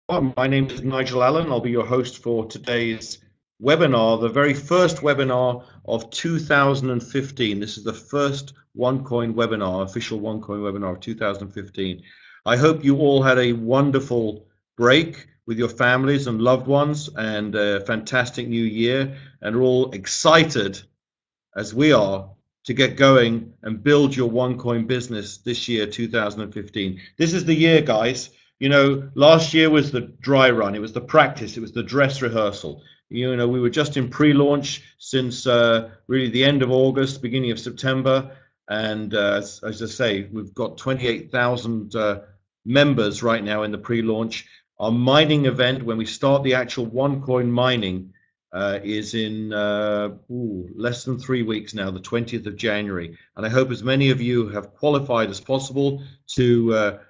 My name is Nigel Allen. I'll be your host for today's webinar, the very first webinar of 2015. This is the first OneCoin webinar, official OneCoin webinar of 2015. I hope you all had a wonderful break with your families and loved ones and a fantastic new year, and are all excited as we are to get going and build your OneCoin business this year, 2015. This is the year, guys. You know, last year was the dry run. It was the practice. It was the dress rehearsal. You know, we were just in pre-launch since really the end of August, beginning of September. And as I say, we've got 28,000 members right now in the pre-launch. Our mining event, when we start the actual OneCoin mining, is in less than 3 weeks now, the 20th of January. And I hope as many of you have qualified as possible to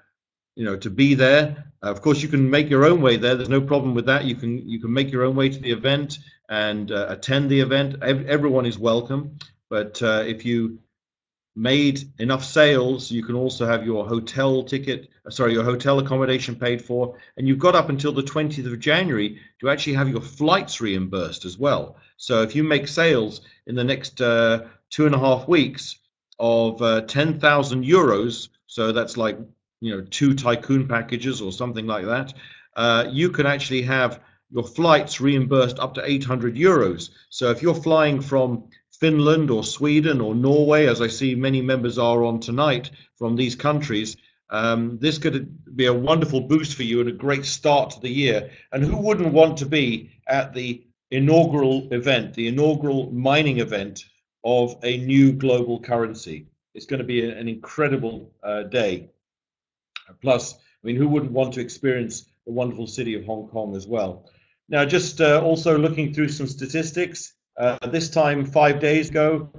to be there. Of course, you can make your own way there. There's no problem with that. You can make your own way to the event and attend the event. Everyone is welcome. But if you made enough sales, you can also have your hotel ticket, your hotel accommodation paid for, and you've got up until the 20th of January to actually have your flights reimbursed as well. So if you make sales in the next 2.5 weeks of 10,000 euros, so that's like, two tycoon packages or something like that, you can actually have your flights reimbursed up to 800 euros. So if you're flying from Finland or Sweden or Norway, as I see many members are on tonight from these countries, this could be a wonderful boost for you and a great start to the year. And who wouldn't want to be at the inaugural event, the inaugural mining event of a new global currency? It's going to be an incredible day. Plus, I mean, who wouldn't want to experience the wonderful city of Hong Kong as well? Now, just also looking through some statistics, this time 5 days ago,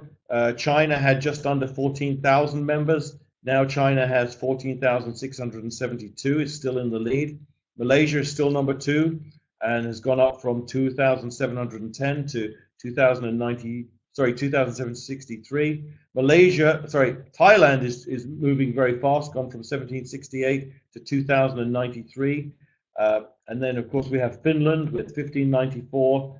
China had just under 14,000 members. Now China has 14,672. It's still in the lead. Malaysia is still number 2 and has gone up from 2,710 to 2,763. Thailand is moving very fast, gone from 1768 to 2,093. And then, of course, we have Finland with 1,594.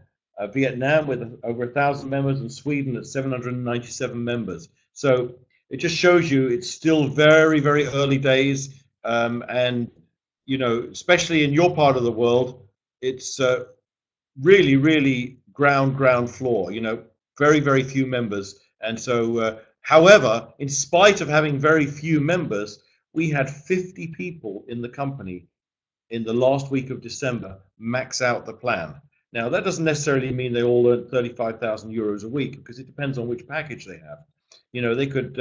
Vietnam with over 1,000 members, and Sweden at 797 members. So it just shows you it's still very, very early days. And, especially in your part of the world, it's really, really ground floor, very, very few members. And so, however, in spite of having very few members, we had 50 people in the company in the last week of December max out the plan. Now, that doesn't necessarily mean they all earn 35,000 euros a week, because it depends on which package they have. They could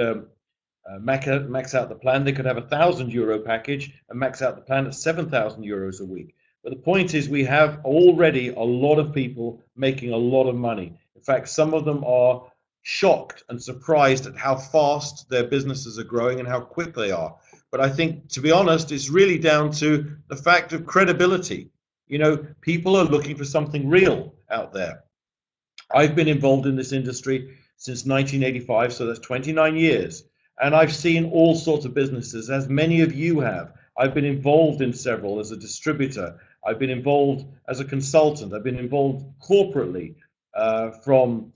max out the plan. They could have €1,000 package and max out the plan at 7,000 euros a week. But the point is, we have already a lot of people making a lot of money. In fact, some of them are shocked and surprised at how fast their businesses are growing and how quick they are. But I think, to be honest, it's really down to the fact of credibility. People are looking for something real out there. I've been involved in this industry since 1985, so that's 29 years. And I've seen all sorts of businesses, as many of you have. I've been involved in several as a distributor. I've been involved as a consultant. I've been involved corporately, from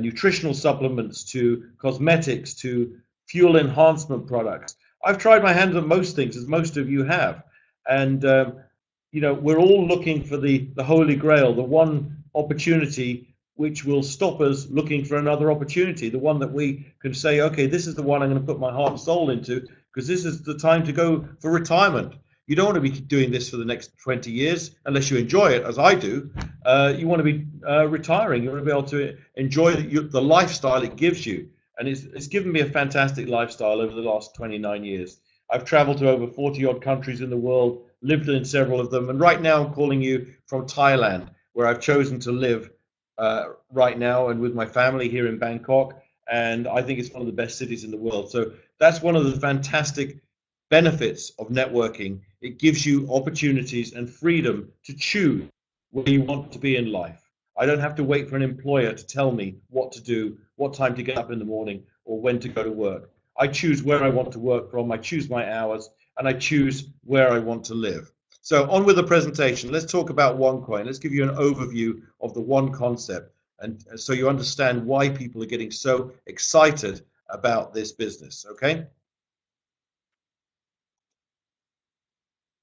nutritional supplements to cosmetics to fuel enhancement products. I've tried my hand at most things, as most of you have. And we're all looking for the holy grail, the one opportunity which will stop us looking for another opportunity, the one that we can say, okay, this is the one I'm going to put my heart and soul into, because this is the time to go for retirement. You don't want to be doing this for the next 20 years unless you enjoy it, as I do. You want to be retiring. You want to be able to enjoy the lifestyle it gives you. And it's given me a fantastic lifestyle over the last 29 years. I've traveled to over 40 odd countries in the world, lived in several of them, and right now I'm calling you from Thailand, where I've chosen to live right now, and with my family here in Bangkok, and I think it's one of the best cities in the world. So that's one of the fantastic benefits of networking. It gives you opportunities and freedom to choose where you want to be in life. I don't have to wait for an employer to tell me what to do, what time to get up in the morning, or when to go to work. I choose where I want to work from, I choose my hours, and I choose where I want to live. So on with the presentation. Let's talk about OneCoin. Let's give you an overview of the one concept, and so you understand why people are getting so excited about this business, okay?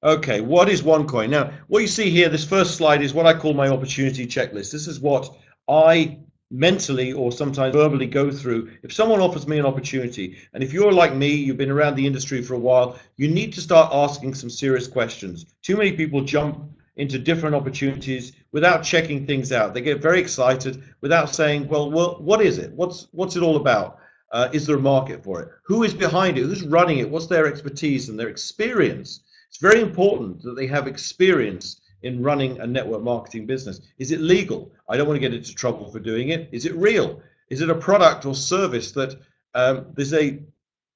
Okay, what is OneCoin? Now, what you see here, this first slide is what I call my opportunity checklist. This is what I mentally or sometimes verbally go through if someone offers me an opportunity. And if you're like me, you've been around the industry for a while, you need to start asking some serious questions. Too many people jump into different opportunities without checking things out. They get very excited without saying, well, what is it? What's it all about? Is there a market for it? Who is behind it? Who's running it? What's their expertise and their experience? It's very important that they have experience in running a network marketing business. Is it legal? I don't want to get into trouble for doing it. Is it real? Is it a product or service that there's a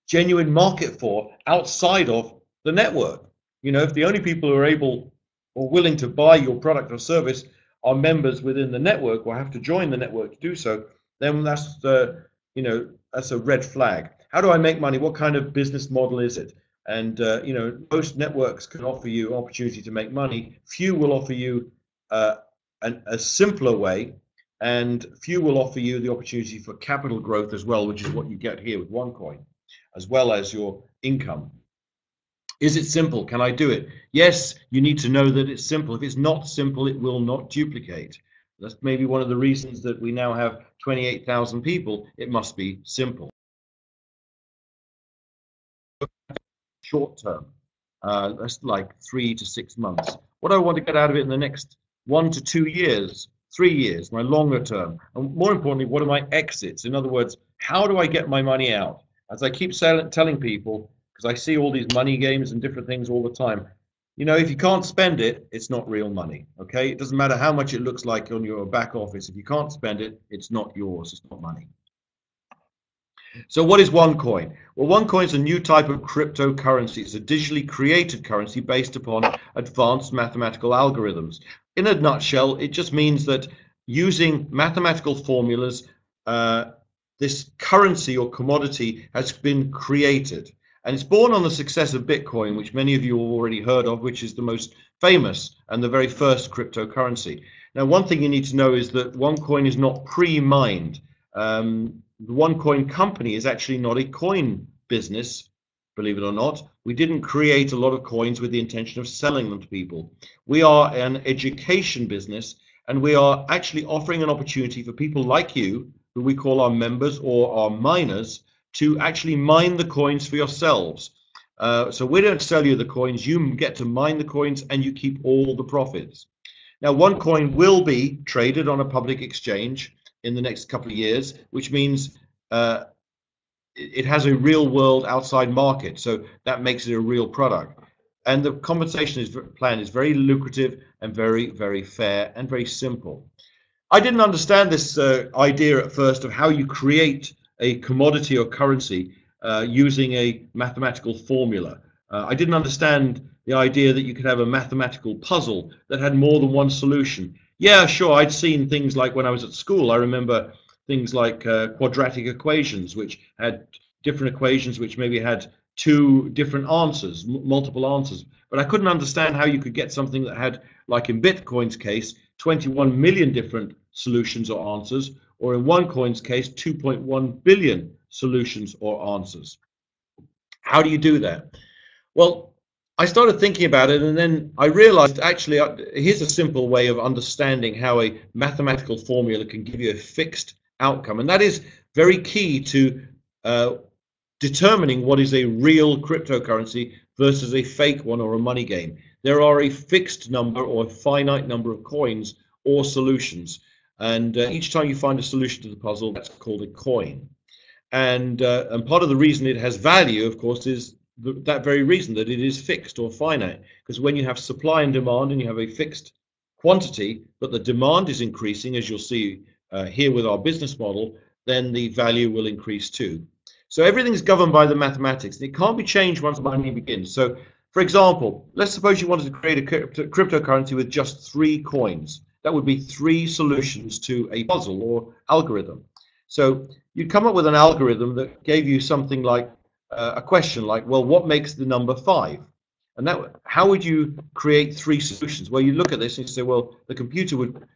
genuine market for outside of the network? You know, if the only people who are able or willing to buy your product or service are members within the network or have to join the network to do so, then that's that's a red flag. How do I make money? What kind of business model is it? And most networks can offer you opportunity to make money. Few will offer you a simpler way, and few will offer you the opportunity for capital growth as well, which is what you get here with OneCoin, as well as your income. Is it simple? Can I do it? Yes, you need to know that it's simple. If it's not simple, it will not duplicate. That's maybe one of the reasons that we now have 28,000 people. It must be simple. Short term, that's like 3 to 6 months. What do I want to get out of it in the next 1 to 2 years, 3 years, my longer term? And more importantly, what are my exits? In other words, how do I get my money out? As I keep telling people, because I see all these money games and different things all the time, you know, if you can't spend it, it's not real money, okay? It doesn't matter how much it looks like on your back office. If you can't spend it, it's not yours, it's not money. So what is OneCoin? Well, OneCoin is a new type of cryptocurrency. It's a digitally created currency based upon advanced mathematical algorithms. In a nutshell, it just means that using mathematical formulas, this currency or commodity has been created. And it's born on the success of Bitcoin, which many of you have already heard of, which is the most famous and the very first cryptocurrency. Now, one thing you need to know is that OneCoin is not pre-mined. The OneCoin company is actually not a coin business, believe it or not. We didn't create a lot of coins with the intention of selling them to people. We are an education business, and we are actually offering an opportunity for people like you, who we call our members or our miners, to actually mine the coins for yourselves. So we don't sell you the coins, you get to mine the coins and you keep all the profits. Now, OneCoin will be traded on a public exchange in the next couple of years, which means it has a real world outside market, so that makes it a real product. And the compensation plan is very lucrative and very, very fair and very simple. I didn't understand this idea at first of how you create a commodity or currency using a mathematical formula. I didn't understand the idea that you could have a mathematical puzzle that had more than one solution. Yeah, sure, I'd seen things like when I was at school. I remember things like quadratic equations, which had different equations which maybe had 2 different answers, multiple answers. But I couldn't understand how you could get something that had, like in Bitcoin's case, 21 million different solutions or answers, or in OneCoin's case, 2.1 billion solutions or answers. How do you do that? Well, I started thinking about it, and then I realized actually here's a simple way of understanding how a mathematical formula can give you a fixed outcome, and that is very key to determining what is a real cryptocurrency versus a fake one or a money game. There are a fixed number or a finite number of coins or solutions, and each time you find a solution to the puzzle, that's called a coin. And part of the reason it has value, of course, is that very reason, that it is fixed or finite. Because when you have supply and demand and you have a fixed quantity, but the demand is increasing, as you'll see here with our business model, then the value will increase too. So everything is governed by the mathematics, and it can't be changed once mining begins. So, for example, let's suppose you wanted to create a cryptocurrency with just 3 coins. That would be 3 solutions to a puzzle or algorithm. So you'd come up with an algorithm that gave you something like a question like, well, what makes the number 5? And that, how would you create three solutions? Well, you look at this and you say, well, the computer would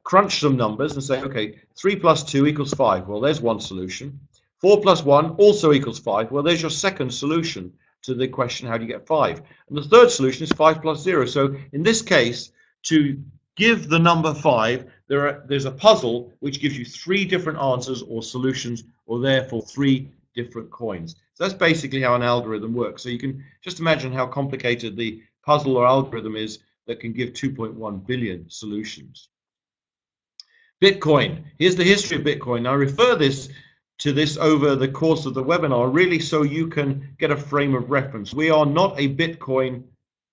crunch some numbers and say, okay, 3 plus 2 equals 5. Well, there's one solution. 4 plus 1 also equals 5. Well, there's your second solution to the question, how do you get 5? And the third solution is 5 plus 0. So in this case, to give the number 5, there's a puzzle which gives you 3 different answers or solutions, or therefore 3 different coins. So that's basically how an algorithm works. So you can just imagine how complicated the puzzle or algorithm is that can give 2.1 billion solutions. Bitcoin. Here's the history of Bitcoin. Now, I refer to this over the course of the webinar, really so you can get a frame of reference. We are not a Bitcoin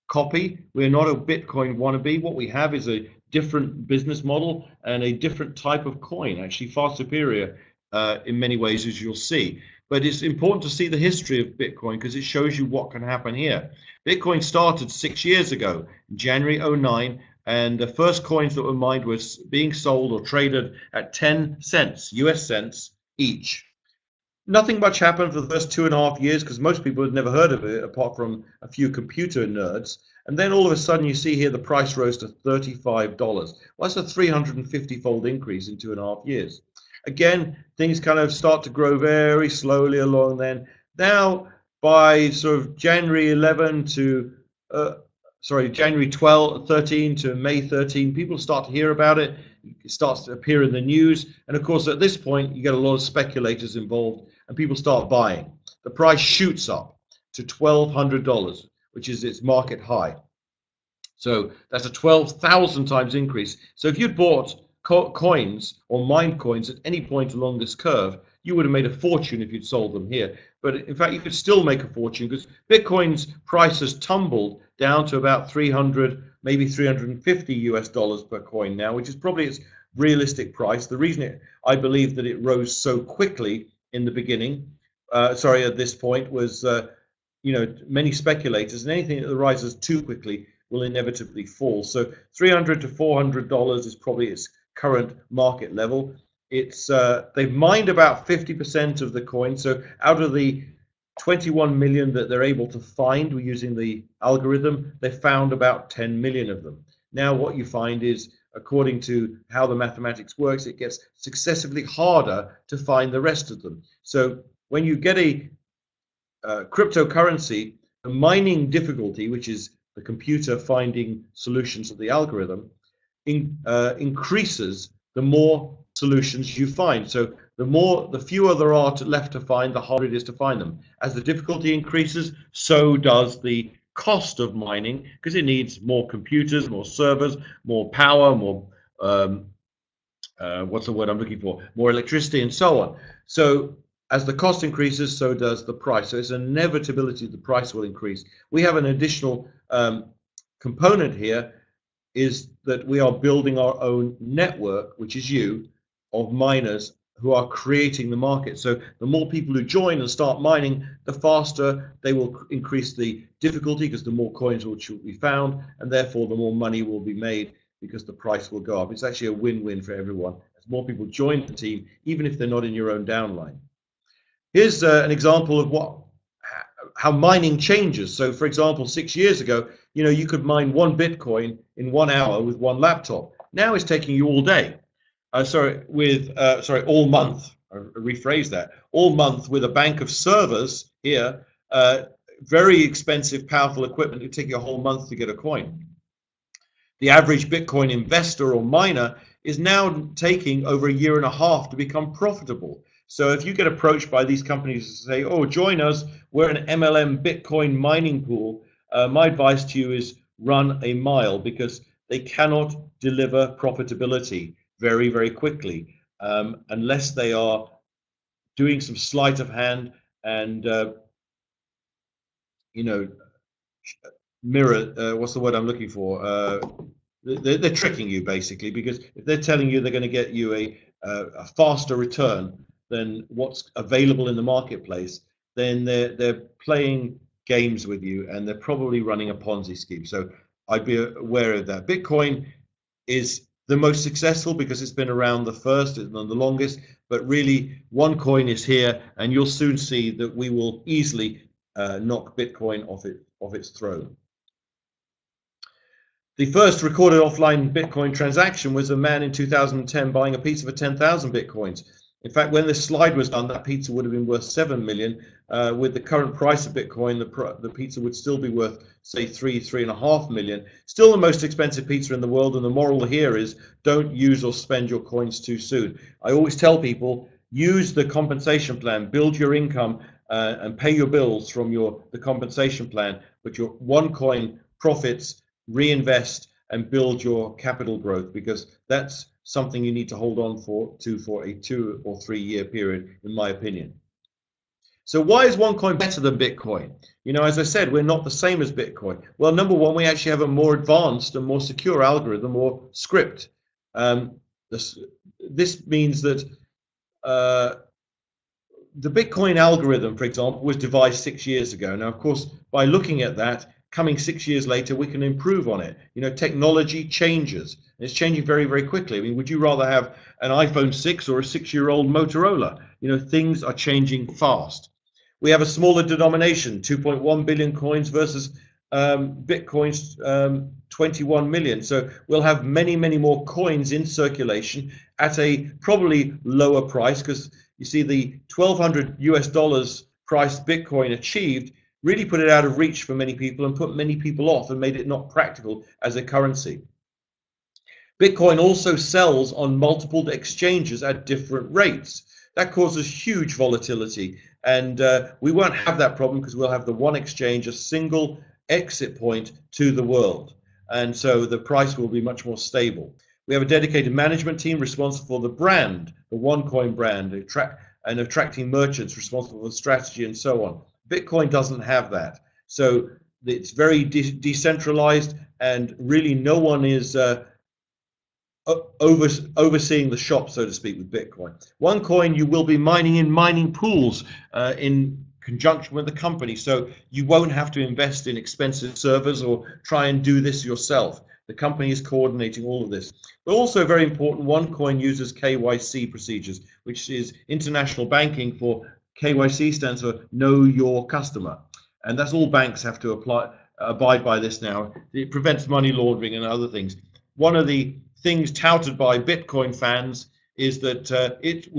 copy. We're not a Bitcoin wannabe. What we have is a different business model and a different type of coin, actually far superior in many ways, as you'll see. But it's important to see the history of Bitcoin because it shows you what can happen here. Bitcoin started 6 years ago, January 09, and the first coins that were mined was being sold or traded at 10 cents, US cents each. Nothing much happened for the first 2.5 years because most people had never heard of it apart from a few computer nerds. And then all of a sudden you see here the price rose to $35. Well, that's a 350-fold increase in 2.5 years. Again, things kind of start to grow very slowly along then. Now, by sort of January 11 to, January 13 to May 13, people start to hear about it. It starts to appear in the news. And of course, at this point, you get a lot of speculators involved and people start buying. The price shoots up to $1,200, which is its market high. So that's a 12,000 times increase. So if you'd bought coins or mined coins at any point along this curve, you would have made a fortune if you'd sold them here. But in fact, you could still make a fortune because Bitcoin's price has tumbled down to about 300, maybe 350 US dollars per coin now, which is probably its realistic price. The reason I believe that it rose so quickly in the beginning, at this point, was many speculators, and anything that rises too quickly will inevitably fall. So $300 to $400 is probably its current market level. It's they've mined about 50% of the coin. So out of the 21 million that they're able to find using the algorithm, they found about 10 million of them. Now what you find is, according to how the mathematics works, it gets successively harder to find the rest of them. So when you get a cryptocurrency, the mining difficulty, which is the computer finding solutions of the algorithm, increases the more solutions you find. So the fewer there are left to find, the harder it is to find them. As the difficulty increases, so does the cost of mining, because it needs more computers, more servers, more power, more what's the word I'm looking for? More electricity, and so on. So as the cost increases, so does the price. So it's an inevitability the price will increase. We have an additional component here, is that we are building our own network, which is you, of miners who are creating the market. So the more people who join and start mining, the faster they will increase the difficulty, because the more coins will be found, and therefore the more money will be made because the price will go up. It's actually a win-win for everyone. As more people join the team, even if they're not in your own downline. Here's an example of how mining changes. So for example, 6 years ago, you could mine 1 Bitcoin in 1 hour with 1 laptop. Now it's taking you all day. All month. I rephrase that. All month with a bank of servers here, very expensive, powerful equipment. It take you a whole month to get a coin. The average Bitcoin investor or miner is now taking over 1.5 years to become profitable. So if you get approached by these companies to say, oh, join us, we're an MLM Bitcoin mining pool, my advice to you is run a mile, because they cannot deliver profitability very, very quickly unless they are doing some sleight of hand and, what's the word I'm looking for? They're tricking you, basically, because if they're telling you they're going to get you a faster return than what's available in the marketplace, then they're playing games with you, and they're probably running a Ponzi scheme. So I'd be aware of that. Bitcoin is the most successful because it's been around the first and the longest, but really one coin is here, and you'll soon see that we will easily knock Bitcoin off its throne. The first recorded offline Bitcoin transaction was a man in 2010 buying a pizza for 10,000 Bitcoins. In fact, when this slide was done, that pizza would have been worth 7 million. With the current price of Bitcoin, the pizza would still be worth, say, 3.5 million. Still the most expensive pizza in the world, and the moral here is don't use or spend your coins too soon. I always tell people, use the compensation plan, build your income and pay your bills from the compensation plan, but your OneCoin profits, reinvest and build your capital growth, because that's something you need to hold on for a 2 or 3 year period, in my opinion. So why is OneCoin better than Bitcoin? You know, as I said, we're not the same as Bitcoin. Well, number one, we actually have a more advanced and more secure algorithm or script. This means that the Bitcoin algorithm, for example, was devised 6 years ago. Now, of course, by looking at that, coming 6 years later, we can improve on it. You know, technology changes. It's changing very, very quickly. I mean, would you rather have an iPhone 6 or a 6-year-old Motorola? You know, things are changing fast. We have a smaller denomination, 2.1 billion coins versus Bitcoin's 21 million. So we'll have many, many more coins in circulation at a probably lower price, because you see the $1,200 price Bitcoin achieved really put it out of reach for many people and put many people off and made it not practical as a currency. Bitcoin also sells on multiple exchanges at different rates. That causes huge volatility, and we won't have that problem because we'll have the one exchange, a single exit point to the world, and so the price will be much more stable. We have a dedicated management team responsible for the brand, the OneCoin brand, and attracting merchants responsible for strategy and so on. Bitcoin doesn't have that, so it's very decentralized, and really no one is overseeing the shop, so to speak, with Bitcoin. OneCoin, you will be mining in mining pools in conjunction with the company, so you won't have to invest in expensive servers or try and do this yourself. The company is coordinating all of this. But also very important, OneCoin uses KYC procedures, which is international banking for KYC stands for Know Your Customer. And that's all banks have to abide by this now. It prevents money laundering and other things. One of the things touted by Bitcoin fans is that it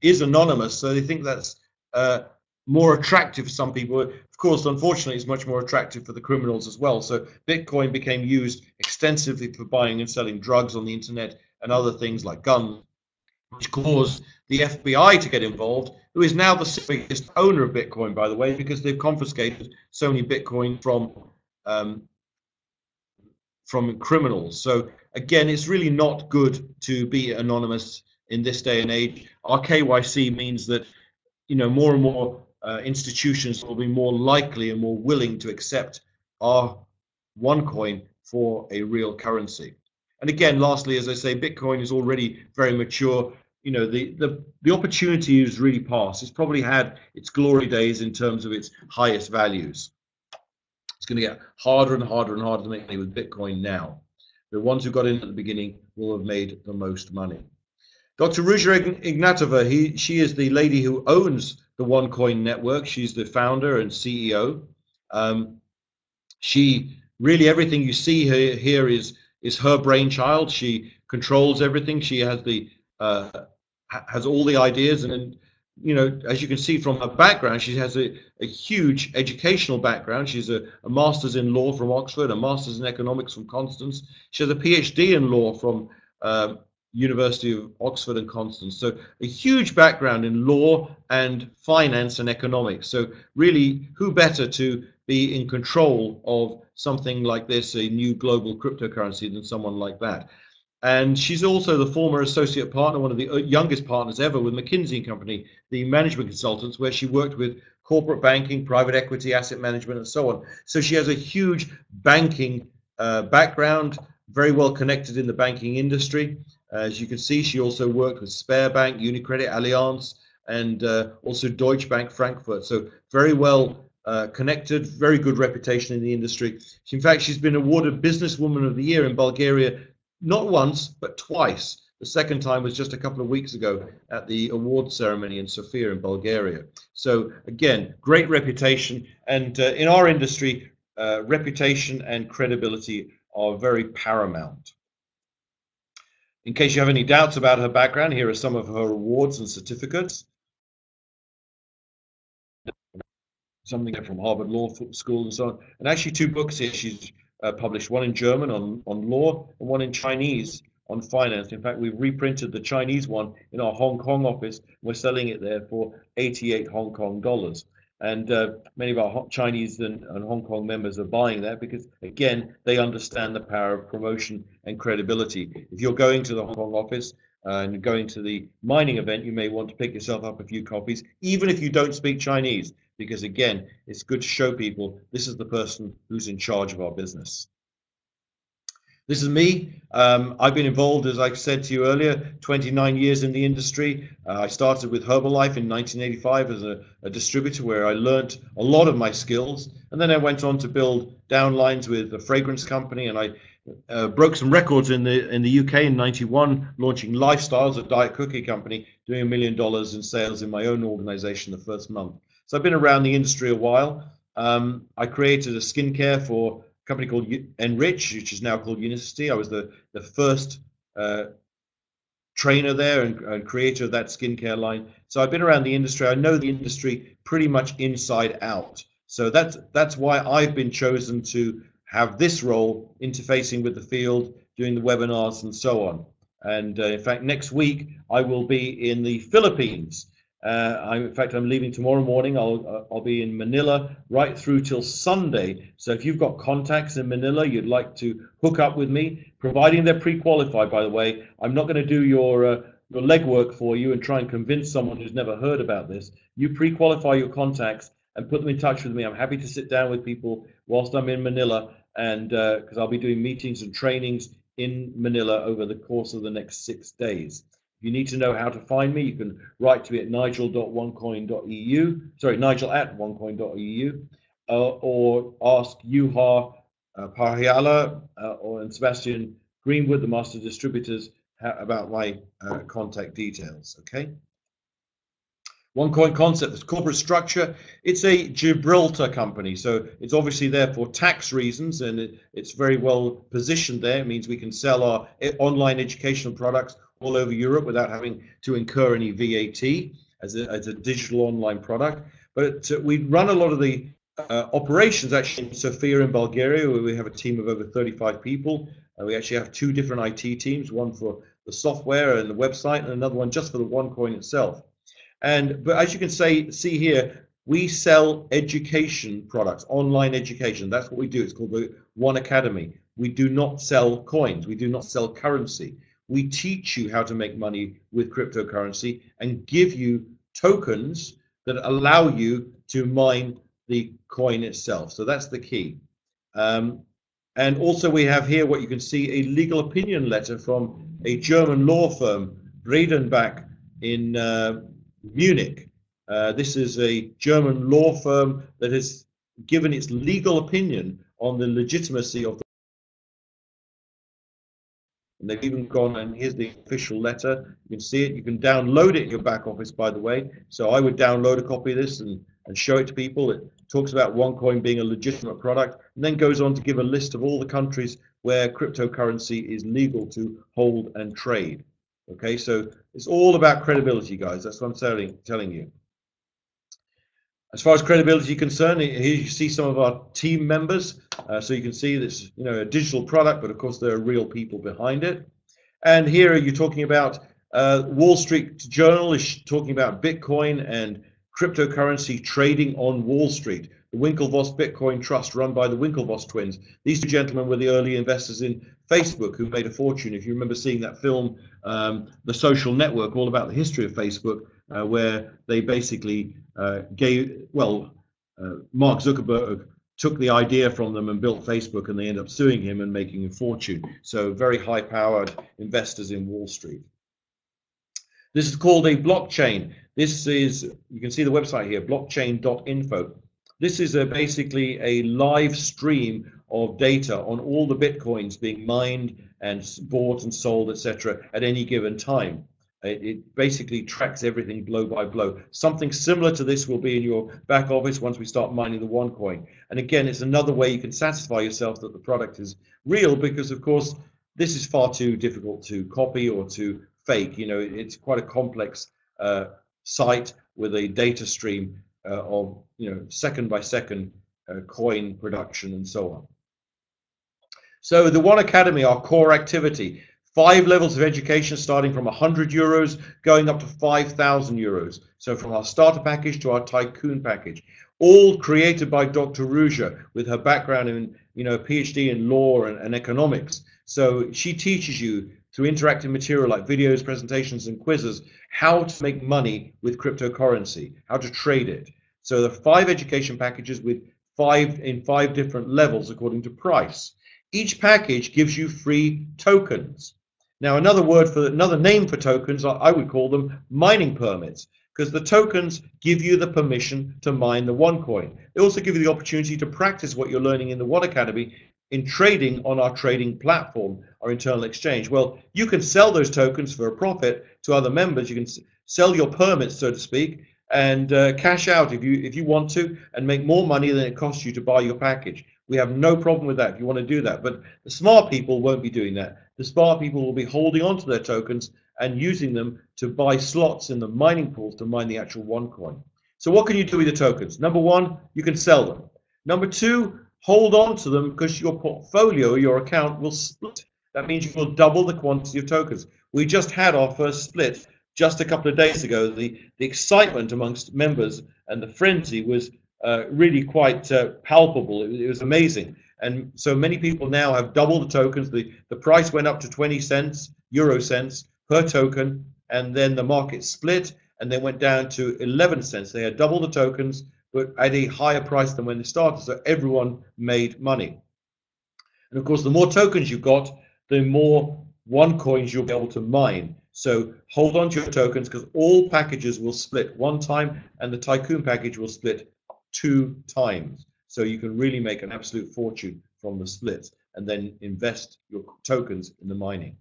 is anonymous, so they think that's more attractive for some people. Of course, unfortunately, it's much more attractive for the criminals as well. So Bitcoin became used extensively for buying and selling drugs on the internet and other things like guns, which caused the FBI to get involved, who is now the biggest owner of Bitcoin, by the way, because they've confiscated so many Bitcoin from criminals. So again, it's really not good to be anonymous in this day and age. Our KYC means that, you know, more and more institutions will be more likely and more willing to accept our OneCoin for a real currency. And again, lastly, as I say, Bitcoin is already very mature. You know, the opportunity is really past. It's probably had its glory days in terms of its highest values. It's going to get harder and harder and harder to make money with Bitcoin now. The ones who got in at the beginning will have made the most money. Dr. Ruja Ignatova, she is the lady who owns the OneCoin network. She's the founder and CEO. She really, everything you see here is her brainchild. She controls everything. She has has all the ideas, and you know, as you can see from her background, she has a huge educational background. She's a master's in law from Oxford, a master's in economics from Constance. She has a PhD in law from University of Oxford and Constance. So a huge background in law and finance and economics. So really, who better to be in control of something like this, a new global cryptocurrency, than someone like that? And she's also the former associate partner, one of the youngest partners ever with McKinsey & Company, the management consultants, where she worked with corporate banking, private equity, asset management, and so on. So she has a huge banking background, very well connected in the banking industry. As you can see, she also worked with Sberbank, UniCredit, Allianz, and also Deutsche Bank Frankfurt. So very well connected, very good reputation in the industry. In fact, she's been awarded Businesswoman of the Year in Bulgaria not once, but twice, The second time was just a couple of weeks ago at the award ceremony in Sofia in Bulgaria. So again, great reputation, and in our industry, reputation and credibility are very paramount. In case you have any doubts about her background, here are some of her awards and certificates. Something from Harvard Law School and so on. And actually 2 books here she's published, one in German on law and one in Chinese on finance. In fact, we've reprinted the Chinese one in our Hong Kong office. We're selling it there for 88 Hong Kong dollars. And many of our Chinese and Hong Kong members are buying that because, again, they understand the power of promotion and credibility. If you're going to the Hong Kong office and going to the mining event, you may want to pick yourself up a few copies, even if you don't speak Chinese, because, again, it's good to show people this is the person who's in charge of our business. This is me. I've been involved, as I said to you earlier, 29 years in the industry. I started with Herbalife in 1985 as a distributor where I learned a lot of my skills. And then I went on to build downlines with a fragrance company, and I broke some records in the UK in 91, launching Lifestyles, a diet cookie company, doing $1 million in sales in my own organization the first month. So I've been around the industry a while. I created a skincare for company called Enrich, which is now called Unicity. I was the first trainer there and creator of that skincare line. So I've been around the industry. I know the industry pretty much inside out. So that's why I've been chosen to have this role, interfacing with the field, doing the webinars and so on. And in fact, next week I will be in the Philippines. In fact, I'm leaving tomorrow morning. I'll be in Manila right through till Sunday. So if you've got contacts in Manila, you'd like to hook up with me, providing they're pre-qualified, by the way. I'm not going to do your legwork for you and try and convince someone who's never heard about this. You pre-qualify your contacts and put them in touch with me. I'm happy to sit down with people whilst I'm in Manila, and because I'll be doing meetings and trainings in Manila over the course of the next 6 days. If you need to know how to find me, you can write to me at nigel@onecoin.eu, sorry, nigel@onecoin.eu, or ask Juha Parhiala and Sebastian Greenwood, the master distributors, about my contact details, okay? OneCoin concept, this corporate structure, it's a Gibraltar company, so it's obviously there for tax reasons, and it's very well positioned there. It means we can sell our online educational products all over Europe without having to incur any VAT as a digital online product. But we run a lot of the operations actually in Sofia in Bulgaria, where we have a team of over 35 people. We actually have 2 different IT teams, one for the software and the website, and another one just for the OneCoin itself. But as you can see here, we sell education products, online education. That's what we do. It's called the One Academy. We do not sell coins. We do not sell currency. We teach you how to make money with cryptocurrency and give you tokens that allow you to mine the coin itself. So that's the key. And also we have here what you can see, a legal opinion letter from a German law firm, Bredenbach in Munich. This is a German law firm that has given its legal opinion on the legitimacy of the. And they've even gone, and here's the official letter. You can see it. You can download it in your back office, by the way. So I would download a copy of this and show it to people. It talks about OneCoin being a legitimate product, and then goes on to give a list of all the countries where cryptocurrency is legal to hold and trade. Okay, so it's all about credibility, guys. That's what I'm telling you. As far as credibility is concerned, here you see some of our team members. So you can see this, a digital product, but of course there are real people behind it. And here you're talking about Wall Street Journal is talking about Bitcoin and cryptocurrency trading on Wall Street. The Winklevoss Bitcoin Trust, run by the Winklevoss twins. These 2 gentlemen were the early investors in Facebook, who made a fortune. If you remember seeing that film, The Social Network, all about the history of Facebook, where they basically Mark Zuckerberg took the idea from them and built Facebook, and they ended up suing him and making a fortune. So very high-powered investors in Wall Street. This is called a blockchain. This is, you can see the website here, blockchain.info. This is basically a live stream of data on all the Bitcoins being mined and bought and sold, etc., at any given time. It basically tracks everything blow by blow. Something similar to this will be in your back office once we start mining the OneCoin. And again, it's another way you can satisfy yourself that the product is real, because of course this is far too difficult to copy or to fake. You know, it's quite a complex site with a data stream of, you know, second by second coin production and so on. So the One Academy, our core activity, 5 levels of education starting from 100 euros going up to 5,000 euros. So from our starter package to our tycoon package, all created by Dr. Ruja with her background in, you know, PhD in law and economics. So she teaches you through interactive material like videos, presentations, and quizzes how to make money with cryptocurrency, how to trade it. So there are 5 education packages with 5 different levels according to price. Each package gives you free tokens. Now, another name for tokens, I would call them mining permits, because the tokens give you the permission to mine the OneCoin. They also give you the opportunity to practice what you're learning in the One Academy in trading on our trading platform, our internal exchange. Well, you can sell those tokens for a profit to other members. You can sell your permits, so to speak, and cash out if you want to, and make more money than it costs you to buy your package. We have no problem with that if you want to do that. But the smart people won't be doing that. The smart people will be holding on to their tokens and using them to buy slots in the mining pools to mine the actual OneCoin. So what can you do with the tokens? Number 1, you can sell them. Number 2, hold on to them, because your portfolio, your account, will split. That means you will double the quantity of tokens. We just had our first split just a couple of days ago. The excitement amongst members and the frenzy was really quite palpable. It was amazing. And so many people now have doubled the tokens. The price went up to 20 cents, euro cents per token, and then the market split and then went down to 11 cents. They had doubled the tokens, but at a higher price than when they started. So everyone made money. And of course, the more tokens you've got, the more OneCoins you'll be able to mine. So hold on to your tokens, because all packages will split 1 time, and the Tycoon package will split 2 times. So you can really make an absolute fortune from the splits and then invest your tokens in the mining.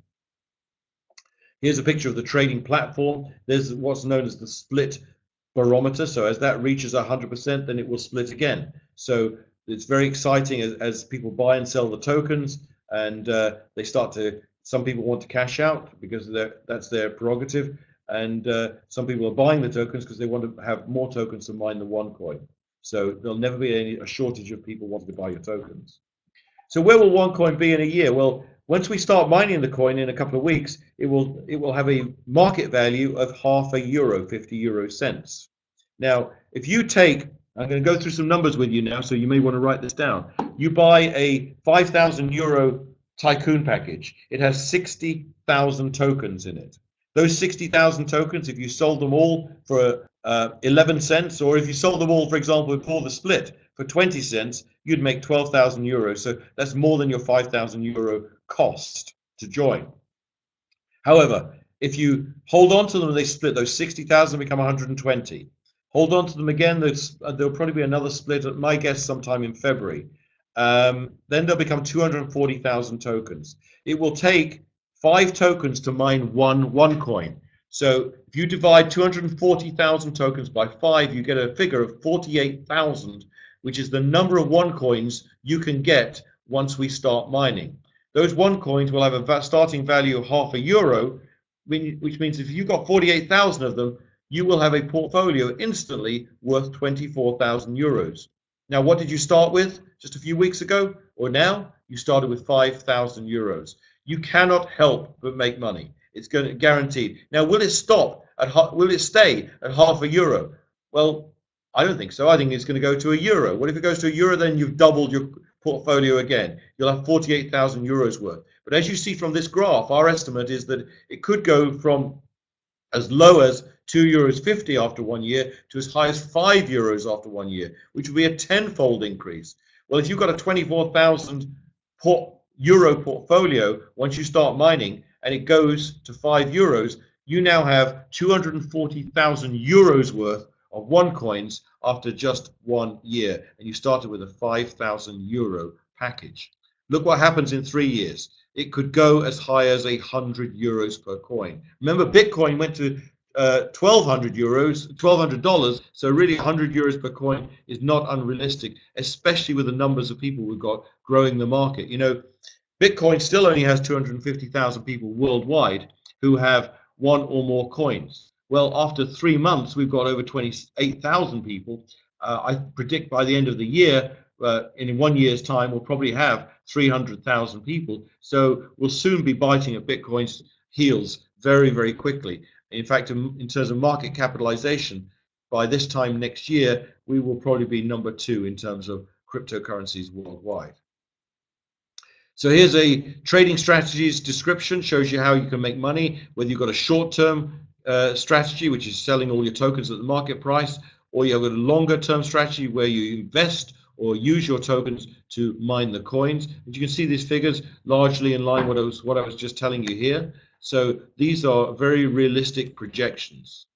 Here's a picture of the trading platform. There's what's known as the split barometer. So as that reaches 100%, then it will split again. So it's very exciting as people buy and sell the tokens, and they start to, some people want to cash out because that's their prerogative, and some people are buying the tokens because they want to have more tokens to mine the OneCoin. So there'll never be a shortage of people wanting to buy your tokens. So where will OneCoin be in a year? Well, once we start mining the coin in a couple of weeks, it will have a market value of €0.5, 50 euro cents. Now, if you take, I'm going to go through some numbers with you now, so you may want to write this down. You buy a 5,000 euro Tycoon package. It has 60,000 tokens in it. Those 60,000 tokens, if you sold them all for 11 cents, or if you sold them all, for example, before the split for 20 cents, you'd make 12,000 euros. So that's more than your 5,000 euro cost to join. However, if you hold on to them and they split, those 60,000 become 120. Hold on to them again, there'll probably be another split, at my guess, sometime in February. Then they'll become 240,000 tokens. It will take 5 tokens to mine one OneCoin. So if you divide 240,000 tokens by 5, you get a figure of 48,000, which is the number of OneCoins you can get once we start mining. Those OneCoins will have a starting value of €0.5, which means if you've got 48,000 of them, you will have a portfolio instantly worth 24,000 euros. Now, what did you start with just a few weeks ago, or now? You started with 5,000 euros. You cannot help but make money. It's going to guaranteed. Now, will it stop at? Will it stay at €0.5? Well, I don't think so. I think it's going to go to €1. What if it goes to €1? Then you've doubled your portfolio again. You'll have 48,000 euros worth. But as you see from this graph, our estimate is that it could go from as low as €2.50 after 1 year to as high as €5 after 1 year, which would be a 10-fold increase. Well, if you've got a 24,000 euro portfolio, once you start mining and it goes to €5, you now have 240,000 euros worth of OneCoins after just 1 year, and you started with a 5,000 euro package. Look what happens in 3 years. It could go as high as 100 euros per coin. Remember, Bitcoin went to 1,200 euros, $1,200. So really 100 euros per coin is not unrealistic, especially with the numbers of people we've got growing the market. You know, Bitcoin still only has 250,000 people worldwide who have one or more coins. Well, after 3 months, we've got over 28,000 people. I predict by the end of the year, in 1 year's time, we'll probably have 300,000 people. So we'll soon be biting at Bitcoin's heels very, very quickly. In fact, in terms of market capitalization, by this time next year, we will probably be number 2 in terms of cryptocurrencies worldwide. So here's a trading strategies description, shows you how you can make money, whether you've got a short-term strategy, which is selling all your tokens at the market price, or you have a longer-term strategy where you invest or use your tokens to mine the coins. And you can see these figures largely in line with what I was just telling you here. So these are very realistic projections.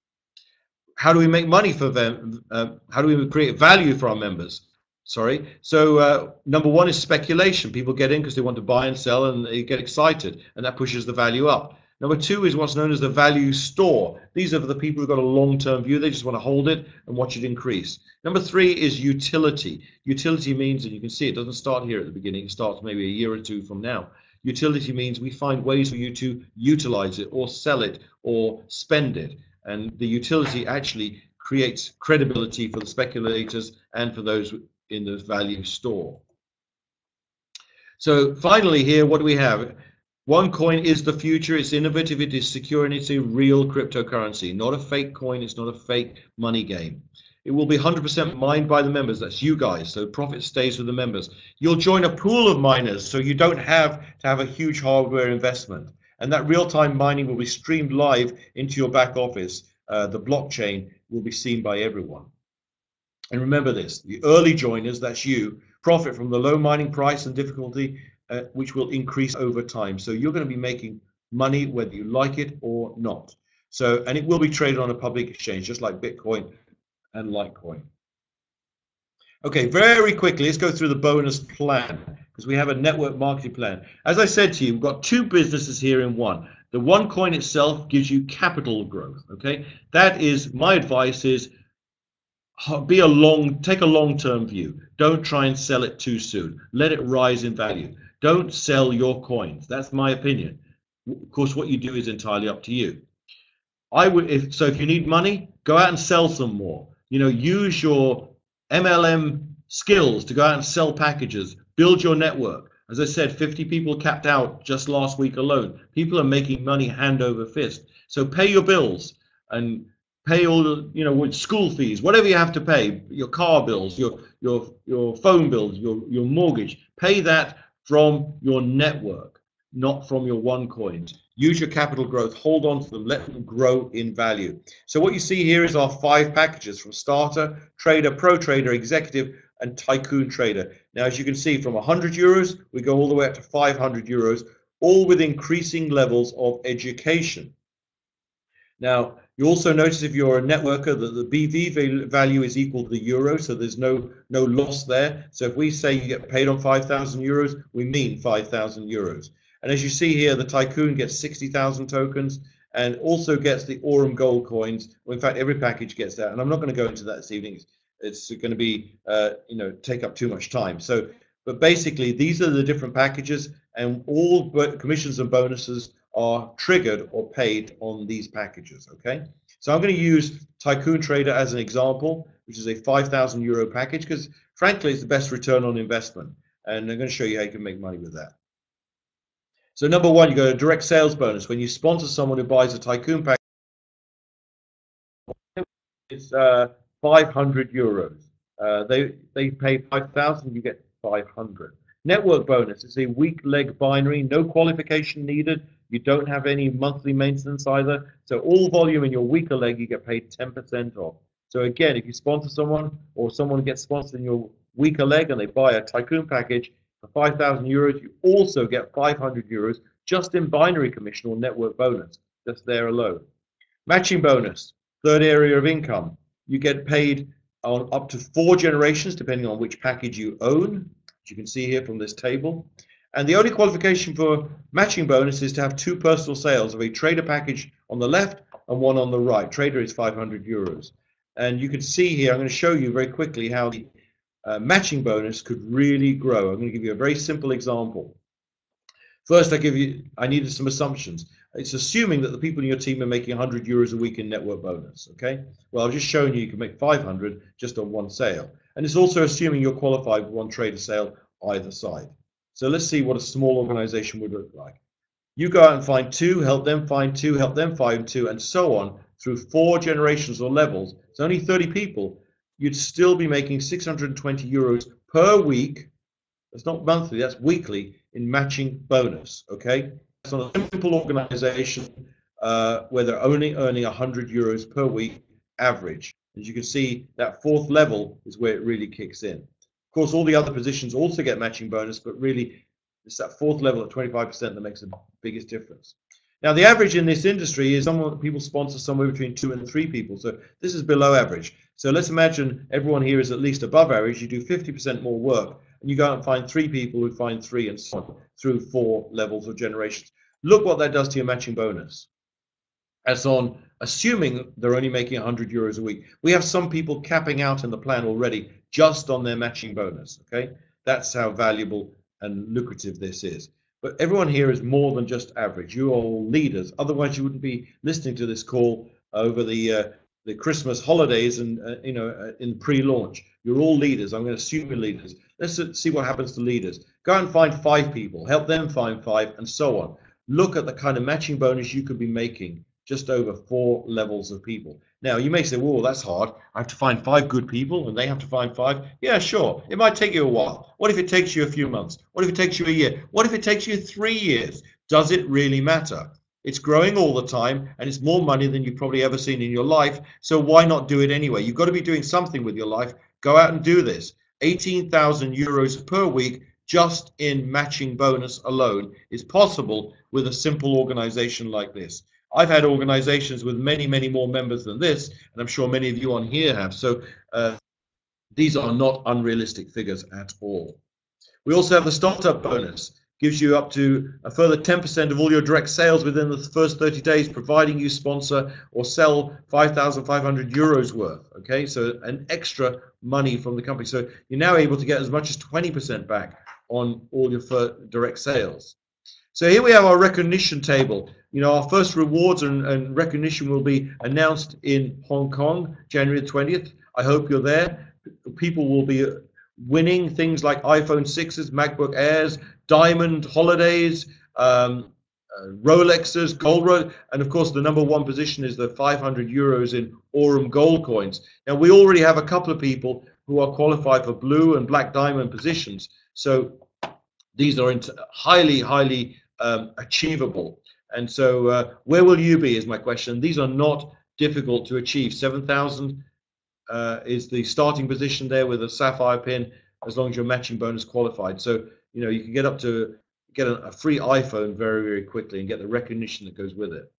How do we make money for them? How do we create value for our members? So number 1 is speculation. People get in because they want to buy and sell, and they get excited, and that pushes the value up. Number 2 is what's known as the value store. These are for the people who've got a long-term view. They just want to hold it and watch it increase. Number 3 is utility. Utility means, and you can see it doesn't start here at the beginning, it starts maybe a year or 2 from now. Utility means we find ways for you to utilize it or sell it or spend it. And the utility actually creates credibility for the speculators and for those in the value store. So finally here, what do we have? OneCoin is the future. It's innovative, it is secure, and it's a real cryptocurrency, not a fake coin. It's not a fake money game. It will be 100% mined by the members. That's you guys. So profit stays with the members. You'll join a pool of miners, so you don't have to have a huge hardware investment. And that real-time mining will be streamed live into your back office. The blockchain will be seen by everyone. And remember this, the early joiners, that's you, profit from the low mining price and difficulty, which will increase over time. So you're going to be making money whether you like it or not. So, and it will be traded on a public exchange, just like Bitcoin and Litecoin. Okay, very quickly, let's go through the bonus plan, because we have a network marketing plan. As I said to you, we've got 2 businesses here in one. The OneCoin itself gives you capital growth, okay? That is, my advice is, take a long-term view. Don't try and sell it too soon. Let it rise in value. Don't sell your coins. That's my opinion. Of course, what you do is entirely up to you. If you need money, go out and sell some more. You know, use your MLM skills to go out and sell packages. Build your network. As I said, 50 people capped out just last week alone. People are making money hand over fist. So pay your bills and pay all the, you know, with school fees, whatever you have to pay, your car bills, your phone bills, your mortgage. Pay that from your network, not from your OneCoins. Use your capital growth, hold on to them, let them grow in value. So what you see here is our 5 packages from starter, trader, pro trader, executive, and tycoon trader. Now, as you can see, from 100 euros, we go all the way up to 500 euros, all with increasing levels of education. Now, you also notice if you're a networker that the BV value is equal to the euro, so there's no loss there. So if we say you get paid on 5,000 euros, we mean 5,000 euros. And as you see here, the tycoon gets 60,000 tokens and also gets the Aurum gold coins. Well, in fact, every package gets that. And I'm not going to go into that this evening. It's going to be, take up too much time. So, but basically, these are the different packages, and all commissions and bonuses are triggered or paid on these packages, okay? So I'm going to use Tycoon Trader as an example, which is a 5,000 euro package, because frankly, it's the best return on investment. And I'm going to show you how you can make money with that. So number 1, you got a direct sales bonus. When you sponsor someone who buys a Tycoon package, it's 500 euros. They pay 5,000, you get 500. Network bonus is a weak leg binary, no qualification needed. You don't have any monthly maintenance either. So all volume in your weaker leg, you get paid 10% off. So again, if you sponsor someone or someone gets sponsored in your weaker leg and they buy a Tycoon package for 5,000 euros, you also get 500 euros just in binary commission or network bonus, just there alone. Matching bonus, third area of income. You get paid on up to 4 generations, depending on which package you own. as you can see here from this table. And the only qualification for matching bonus is to have 2 personal sales of a trader package on the left and one on the right. Trader is 500 euros. And you can see here, I'm going to show you very quickly how the matching bonus could really grow. I'm going to give you a very simple example. First, I needed some assumptions. It's assuming that the people in your team are making 100 euros a week in network bonus, okay? Well, I've just shown you can make 500 just on one sale. And it's also assuming you're qualified with one trader sale either side. So let's see what a small organization would look like. You go out and find 2, help them find 2, help them find 2, and so on through 4 generations or levels. It's only 30 people. You'd still be making 620 euros per week. That's not monthly, that's weekly in matching bonus, okay? It's on a simple organization where they're only earning 100 euros per week average. As you can see, that 4th level is where it really kicks in. Of course, all the other positions also get matching bonus, but really it's that 4th level at 25% that makes the biggest difference. Now, the average in this industry is people sponsor somewhere between 2 and 3 people, so this is below average. So let's imagine everyone here is at least above average. You do 50% more work, and you go out and find 3 people who find 3 and so on through 4 levels or generations. Look what that does to your matching bonus. That's on assuming they're only making 100 euros a week. We have some people capping out in the plan already just on their matching bonus, okay? That's how valuable and lucrative this is. But everyone here is more than just average. You're all leaders. Otherwise, you wouldn't be listening to this call over the Christmas holidays and in pre-launch. You're all leaders. I'm going to assume you're leaders. Let's see what happens to leaders. Go and find 5 people. Help them find 5, and so on. Look at the kind of matching bonus you could be making just over 4 levels of people. Now, you may say, well, that's hard. I have to find 5 good people, and they have to find 5. Yeah, sure. It might take you a while. What if it takes you a few months? What if it takes you a year? What if it takes you 3 years? Does it really matter? It's growing all the time, and it's more money than you've probably ever seen in your life, so why not do it anyway? You've got to be doing something with your life. Go out and do this. 18,000 euros per week just in matching bonus alone is possible with a simple organization like this. I've had organizations with many, many more members than this, and I'm sure many of you on here have. So these are not unrealistic figures at all. We also have the startup bonus. Gives you up to a further 10% of all your direct sales within the first 30 days, providing you sponsor or sell 5,500 euros worth. Okay, so an extra money from the company. So you're now able to get as much as 20% back on all your direct sales. So here we have our recognition table. You know, our first rewards and recognition will be announced in Hong Kong, January 20th. I hope you're there. People will be winning things like iPhone 6s, MacBook Airs, diamond holidays, Rolexes, gold, and of course the #1 position is the 500 euros in Aurum gold coins. Now we already have a couple of people who are qualified for blue and black diamond positions. So these are highly achievable. And so where will you be is my question. These are not difficult to achieve. 7,000 is the starting position there with a sapphire pin, as long as you're matching bonus qualified. So, you know, you can get up to a free iPhone very, very quickly and get the recognition that goes with it.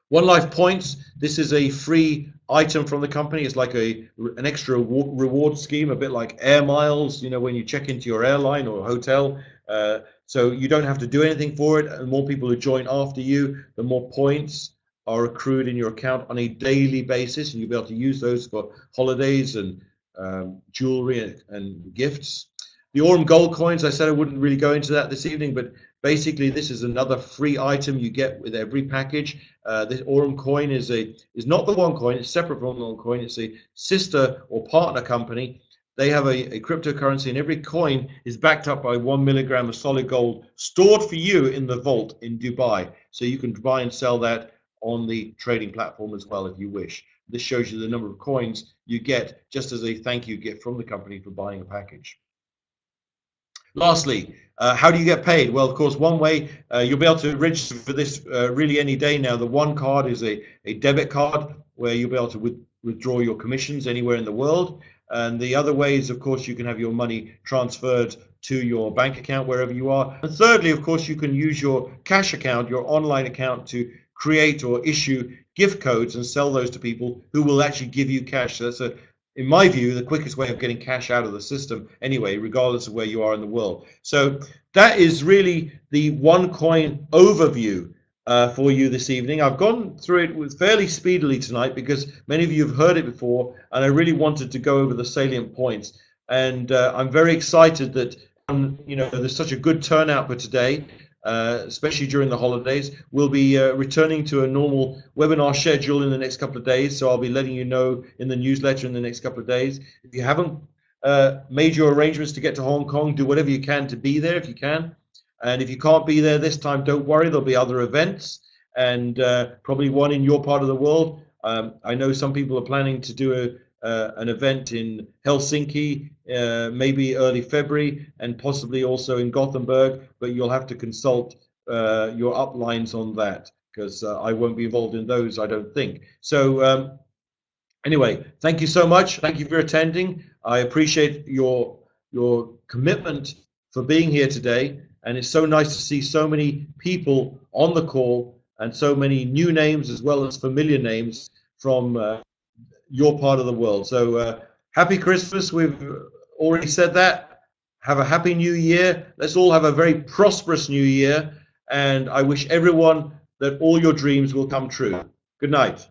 One Life Points, this is a free item from the company. It's like an extra reward scheme, a bit like Air Miles, you know, when you check into your airline or hotel. So you don't have to do anything for it. And the more people who join after you, the more points are accrued in your account on a daily basis, and you'll be able to use those for holidays and jewelry and gifts. The Aurum gold coins, I said I wouldn't really go into that this evening, but basically this is another free item you get with every package. This Aurum coin is not the one coin, it's separate from the one coin, it's a sister or partner company. They have a cryptocurrency, and every coin is backed up by 1 milligram of solid gold stored for you in the vault in Dubai. So you can buy and sell that on the trading platform as well if you wish. This shows you the number of coins you get just as a thank you gift from the company for buying a package. Lastly, how do you get paid? Well, of course, one way you'll be able to register for this really any day now. The one card is a debit card where you'll be able to withdraw your commissions anywhere in the world. And the other way is, of course, you can have your money transferred to your bank account wherever you are. And thirdly, of course, you can use your cash account, your online account, to create or issue gift codes and sell those to people who will actually give you cash. So that's in my view, the quickest way of getting cash out of the system anyway, regardless of where you are in the world. So that is really the OneCoin overview for you this evening. I've gone through it with fairly speedily tonight because many of you have heard it before, and I really wanted to go over the salient points. And I'm very excited that there's such a good turnout for today. Especially during the holidays. We'll be returning to a normal webinar schedule in the next couple of days, so I'll be letting you know in the newsletter in the next couple of days. If you haven't made your arrangements to get to Hong Kong, do whatever you can to be there if you can. And if you can't be there this time, don't worry, there'll be other events, and probably one in your part of the world. I know some people are planning to do an event in Helsinki, maybe early February, and possibly also in Gothenburg, but you'll have to consult your uplines on that, because I won't be involved in those, I don't think. So anyway, thank you so much. Thank you for attending. I appreciate your commitment for being here today, and it's so nice to see so many people on the call and so many new names as well as familiar names from your part of the world. So happy Christmas. We've already said that. Have a happy new year. Let's all have a very prosperous new year. And I wish everyone that all your dreams will come true. Good night.